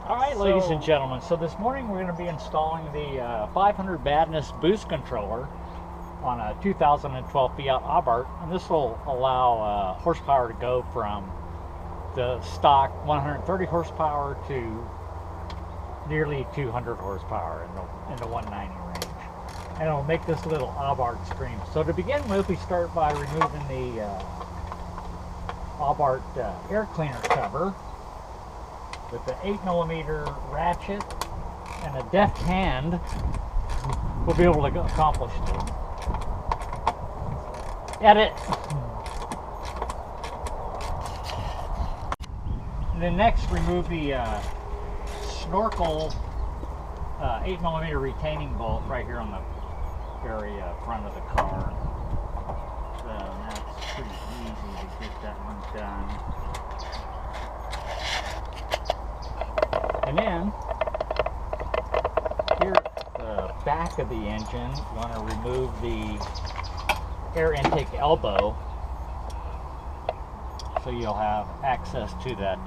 All right, ladies and gentlemen, so this morning we're going to be installing the 500 Badness boost controller on a 2012 Fiat Abarth, and this will allow horsepower to go from the stock 130 horsepower to nearly 200 horsepower in the 190 range. And it'll make this little Abarth scream. So to begin with, we start by removing the Abarth air cleaner cover with the 8mm ratchet, and a deft hand will be able to accomplish this. Edit! And then next, remove the snorkel 8mm retaining bolt right here on the very front of the car. So that's pretty easy to get that one done. And then, here at the back of the engine, you want to remove the air intake elbow so you'll have access to that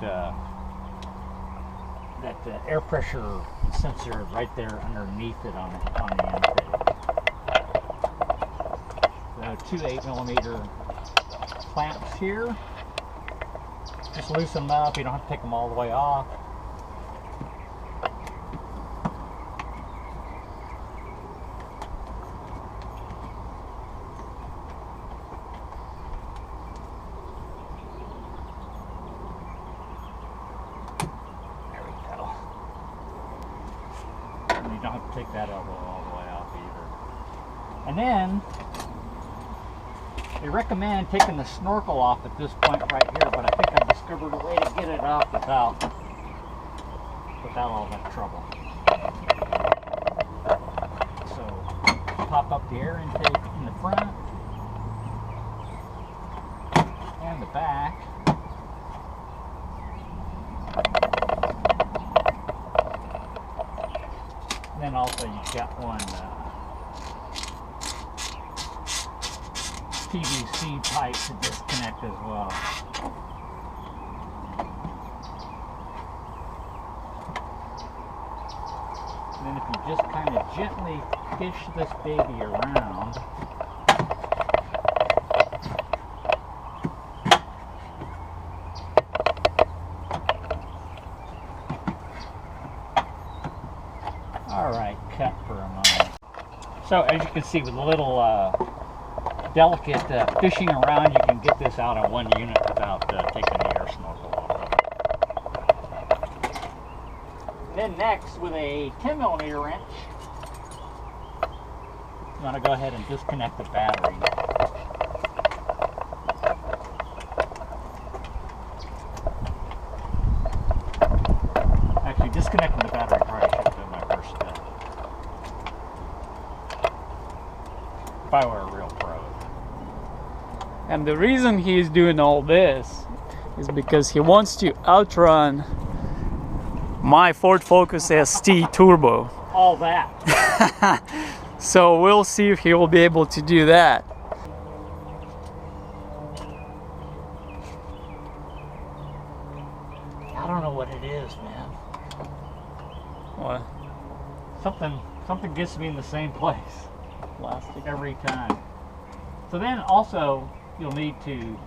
air pressure sensor right there underneath it on the intake. So 2 8mm clamps here. Just loosen them up. You don't have to take them all the way off. You don't have to take that elbow all the way off either. And then they recommend taking the snorkel off at this point right here, but I think I discovered a way to get it off without all that trouble. So pop up the air intake in the front and the back. And then also you've got one PVC pipe to disconnect as well. And then if you just kind of gently fish this baby around, Alright, cut for a moment. So as you can see, with a little delicate fishing around, you can get this out of one unit without taking the air snorkel off. Then next, with a 10mm wrench, you want to go ahead and disconnect the battery. Actually, disconnecting the battery probably should have been my first step. If I were a real pro. And the reason he's doing all this is because he wants to outrun my Ford Focus ST Turbo. All that. So we'll see if he will be able to do that. I don't know what it is, man. What? Something gets me in the same place Plastic. every time. So then also you'll need to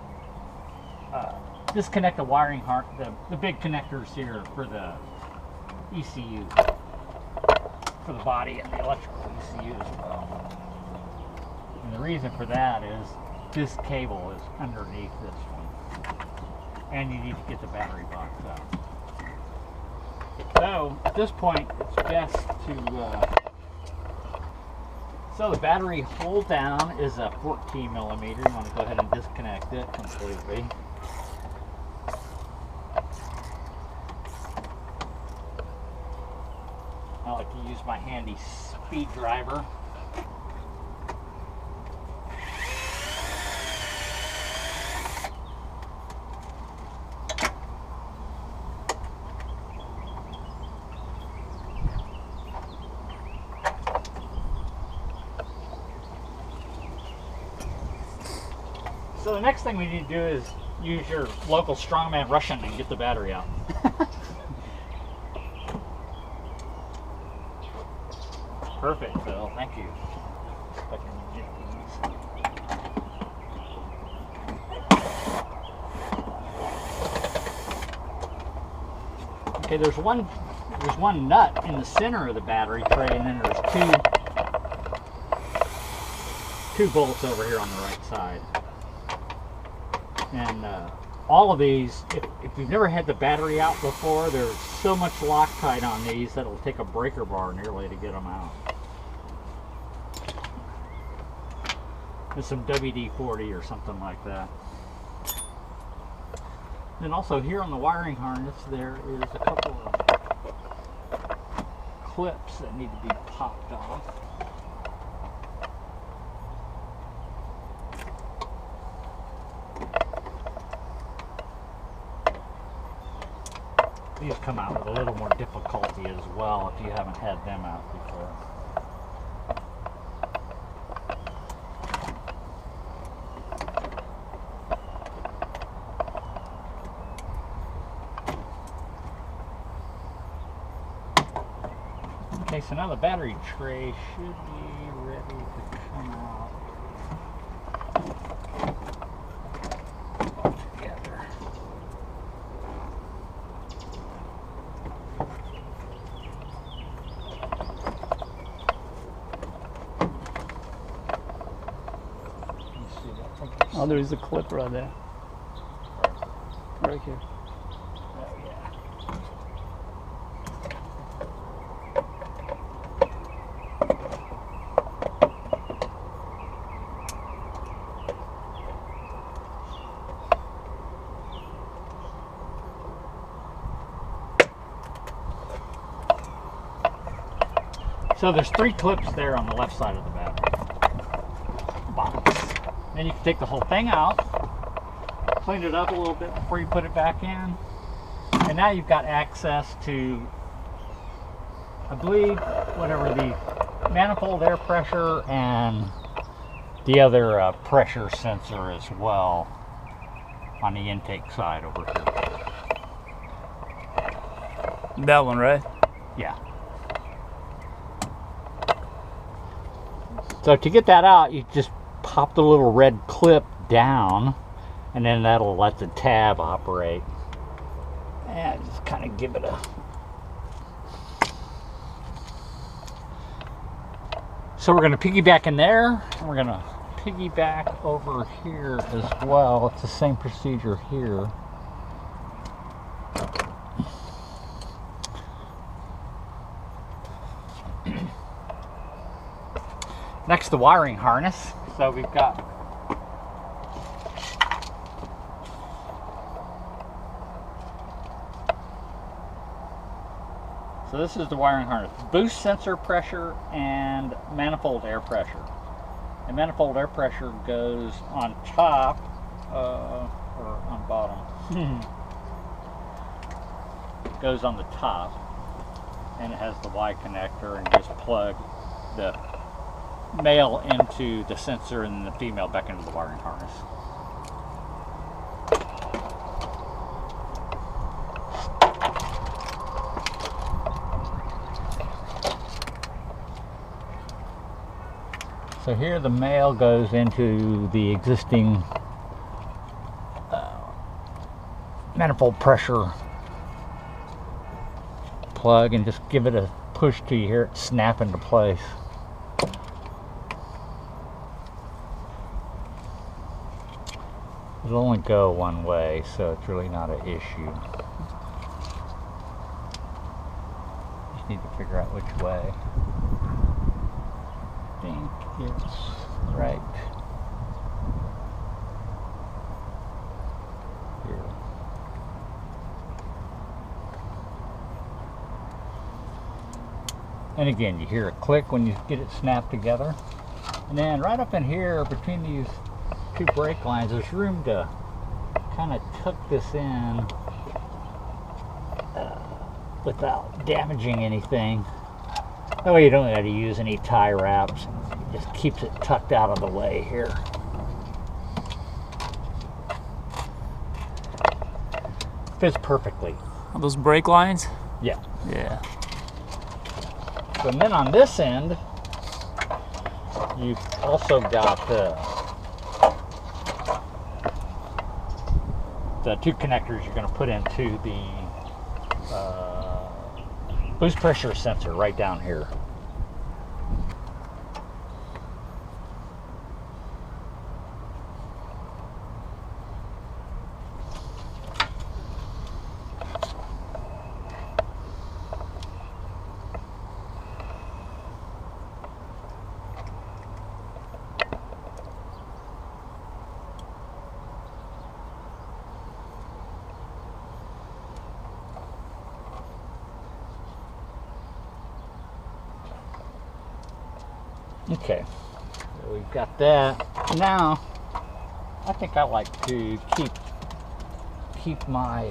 disconnect the wiring harness, the big connectors here for the ECU, for the body and the electrical ECU as well. And the reason for that is this cable is underneath this one, and you need to get the battery box out. So at this point, it's best to so the battery hold down is a 14mm. You want to go ahead and disconnect it completely. I like to use my handy speed driver. So the next thing we need to do is use your local strongman Russian and get the battery out. Perfect, Phil. Thank you. If I can get these. Okay, there's one nut in the center of the battery tray, and then there's two bolts over here on the right side. And all of these, if you've never had the battery out before, there's so much Loctite on these that it'll take a breaker bar nearly to get them out. There's some WD-40 or something like that. Then also here on the wiring harness there is a couple of clips that need to be popped off. These come out with a little more difficulty as well if you haven't had them out before. Okay, so now the battery tray should be ready to come out together. Let's see, I think it's Oh, there is a clip right there. Right here. oh, yeah. So there's 3 clips there on the left side of the battery box. Then you can take the whole thing out, clean it up a little bit before you put it back in. And now you've got access to, I believe, whatever the manifold air pressure and the other pressure sensor as well on the intake side over here. That one, right? Yeah. So to get that out, you just pop the little red clip down, and then that'll let the tab operate. And just kind of give it a... So we're going to piggyback in there, and we're going to piggyback over here as well. It's the same procedure here. Next, the wiring harness. So we've got this is the wiring harness. Boost sensor pressure and manifold air pressure. And manifold air pressure goes on top or on bottom. It goes on the top, and it has the Y connector, and just plug the male into the sensor and the female back into the wiring harness. So here the male goes into the existing manifold pressure plug, and just give it a push till you hear it snap into place. It'll only go one way, so it's really not an issue. Just need to figure out which way. I think it's right here. And again, you hear a click when you get it snapped together. And then right up in here between these 2 brake lines, there's room to kind of tuck this in without damaging anything. That way you don't have to use any tie wraps. It just keeps it tucked out of the way here. Fits perfectly. Are those brake lines? Yeah. Yeah. So then on this end, you've also got the two connectors you're going to put into the boost pressure sensor right down here. Okay, so we've got that. Now, I think I like to keep my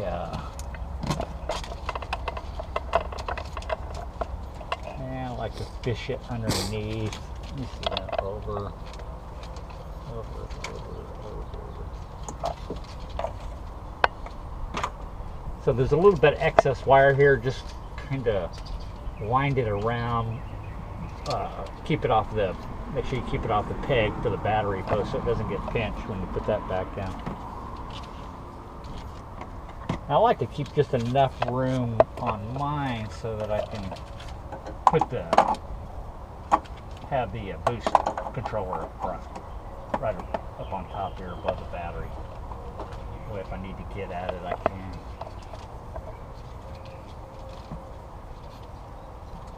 I like to fish it underneath. Let me see that over. So there's a little bit of excess wire here. Just kind of wind it around. Keep it off the. Make sure you keep it off the peg for the battery post so it doesn't get pinched when you put that back down. I like to keep just enough room on mine so that I can have the boost controller up front, right up on top here above the battery. That way if I need to get at it, I can.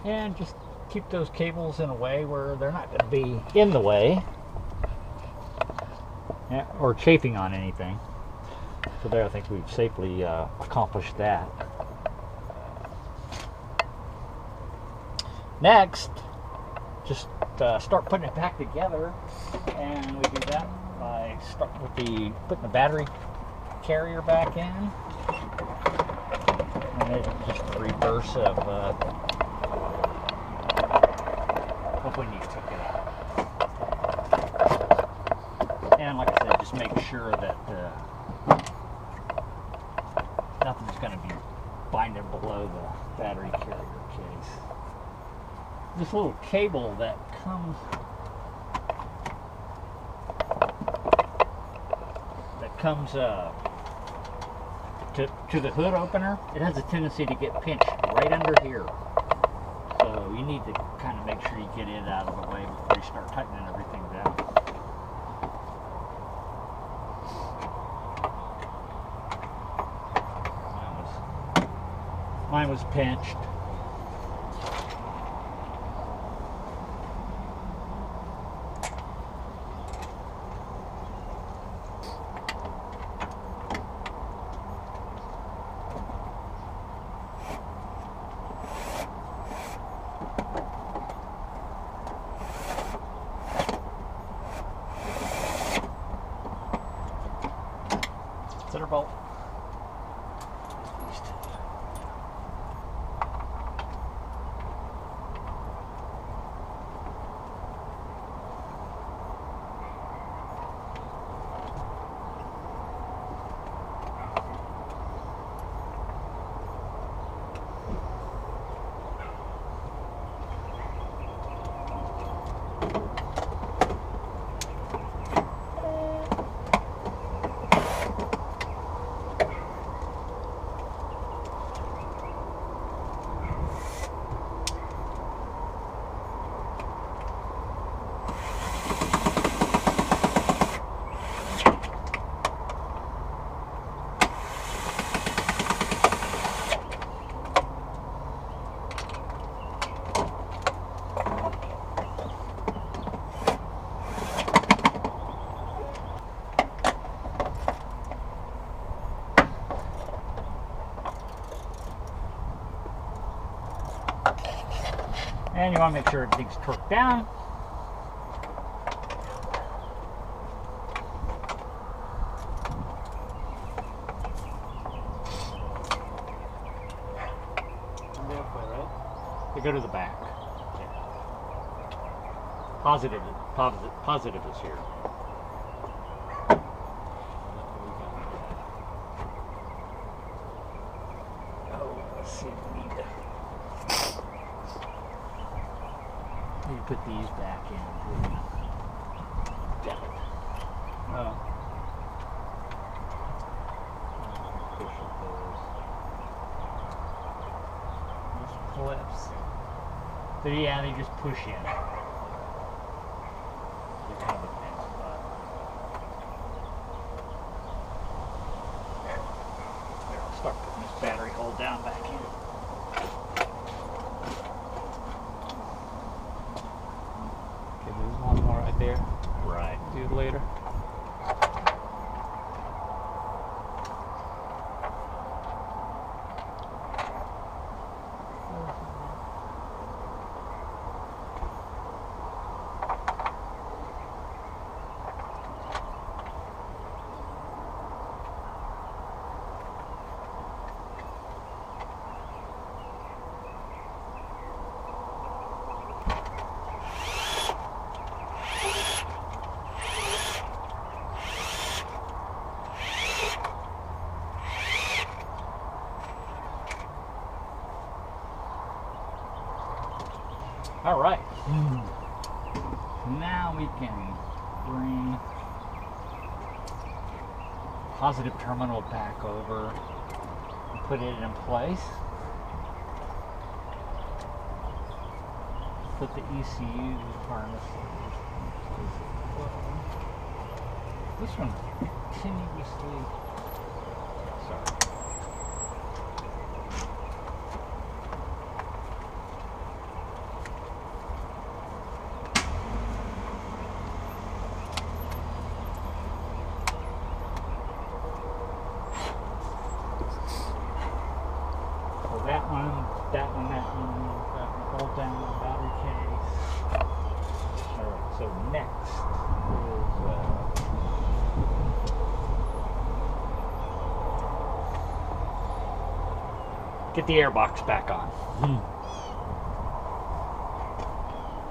And just keep those cables in a way where they're not going to be in the way or chafing on anything. So there, I think we've safely accomplished that. Next, just start putting it back together, and we do that by putting the battery carrier back in, and it's just the reverse of when you took it out. And like I said, just make sure that nothing's going to be binding below the battery carrier case. This little cable that comes to the hood opener, it has a tendency to get pinched right under here. So you need to kind of make sure you get it out of the way before you start tightening everything down. Mine was pinched. Center bolt. And you want to make sure everything's torqued down. They go to the back. Yeah. Positive is here. Oh, let's see if we need to. You put these back in. So yeah, they just push in. They have a thing, but there, I'll start putting this battery hole down back in. Okay, there's one more right there. Right. Do it later. All right. Now we can bring positive terminal back over and put it in place. Put the ECU harness. This one continuously. Sorry. That one, hold down the battery case. Alright, so next is get the airbox back on.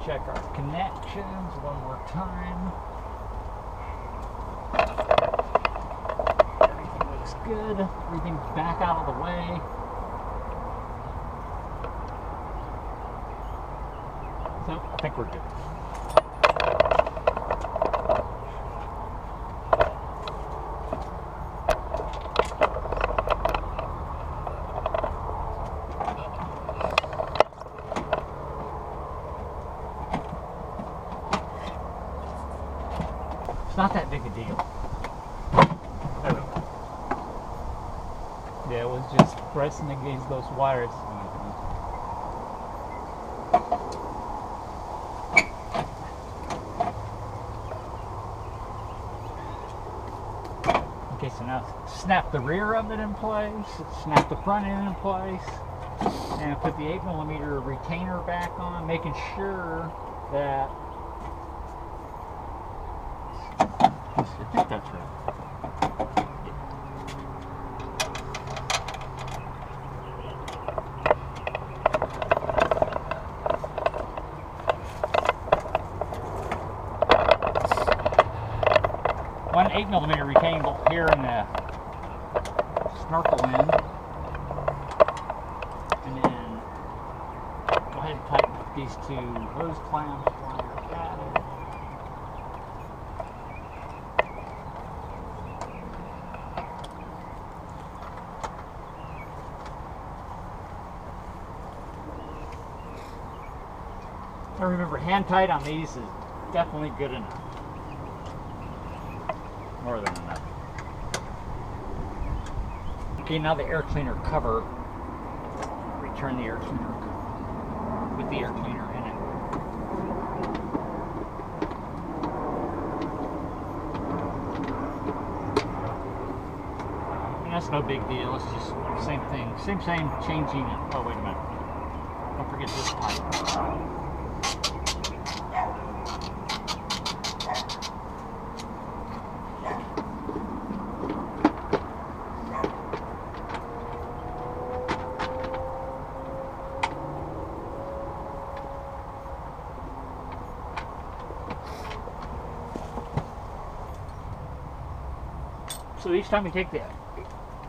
Check our connections one more time. Everything looks good. Everything's back out of the way. So, I think we're good. It's not that big a deal. Yeah, it was just pressing against those wires. Okay, so now snap the rear of it in place, snap the front end in place, and put the 8mm retainer back on, making sure that, I think that's right. One 8mm retaining bolt here in the snorkel end, and then go ahead and tighten up these two hose clamps while you're at it. And remember, hand tight on these is definitely good enough. More than enough. Okay, now the air cleaner cover. Return the air cleaner cover with the air cleaner in it. And that's no big deal. It's just same thing. Same changing it. Oh, wait a minute. Don't forget this pipe. So each time you take the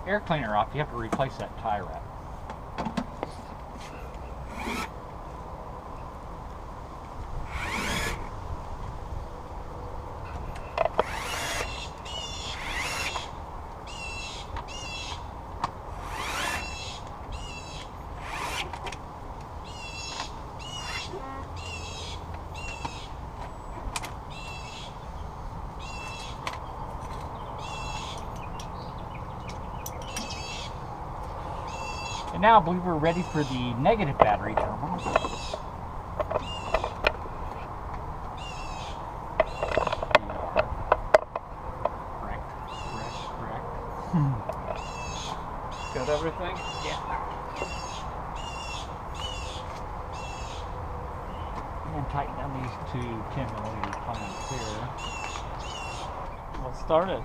air cleaner off, you have to replace that tie wrap. And now I believe we're ready for the negative battery terminal. Correct. Got everything? Yeah. And tighten down these two 10mm clamps here. Let's start it.